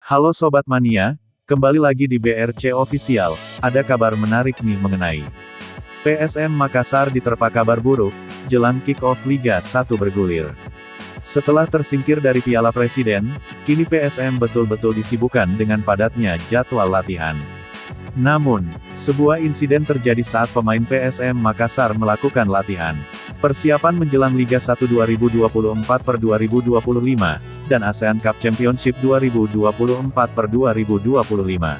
Halo Sobat Mania, kembali lagi di BRC Official, ada kabar menarik nih mengenai PSM Makassar diterpa kabar buruk, jelang kick-off Liga 1 bergulir. Setelah tersingkir dari Piala Presiden, kini PSM betul-betul disibukkan dengan padatnya jadwal latihan. Namun, sebuah insiden terjadi saat pemain PSM Makassar melakukan latihan persiapan menjelang Liga 1 2024/2025, dan ASEAN Cup Championship 2024/2025.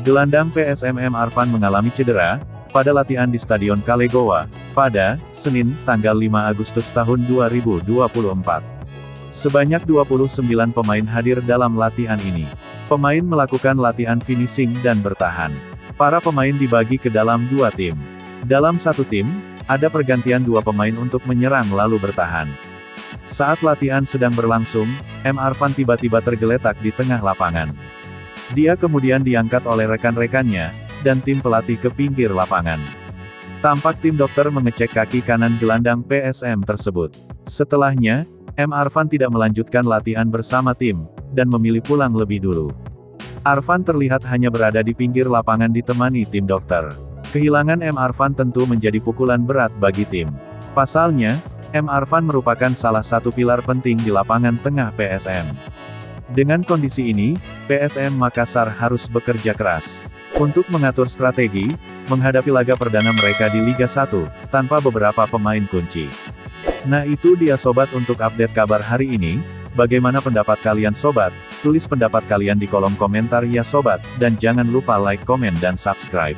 Gelandang PSM Arfan mengalami cedera pada latihan di Stadion Kalegowa, pada Senin, tanggal 5 Agustus tahun 2024. Sebanyak 29 pemain hadir dalam latihan ini. Pemain melakukan latihan finishing dan bertahan. Para pemain dibagi ke dalam dua tim. Dalam satu tim, ada pergantian dua pemain untuk menyerang lalu bertahan. Saat latihan sedang berlangsung, Arfan tiba-tiba tergeletak di tengah lapangan. Dia kemudian diangkat oleh rekan-rekannya, dan tim pelatih ke pinggir lapangan. Tampak tim dokter mengecek kaki kanan gelandang PSM tersebut. Setelahnya, Arfan tidak melanjutkan latihan bersama tim, dan memilih pulang lebih dulu. Arfan terlihat hanya berada di pinggir lapangan ditemani tim dokter. Kehilangan Arfan tentu menjadi pukulan berat bagi tim. Pasalnya, Arfan merupakan salah satu pilar penting di lapangan tengah PSM. Dengan kondisi ini, PSM Makassar harus bekerja keras untuk mengatur strategi, menghadapi laga perdana mereka di Liga 1, tanpa beberapa pemain kunci. Nah itu dia sobat untuk update kabar hari ini. Bagaimana pendapat kalian sobat? Tulis pendapat kalian di kolom komentar ya sobat, dan jangan lupa like, komen dan subscribe.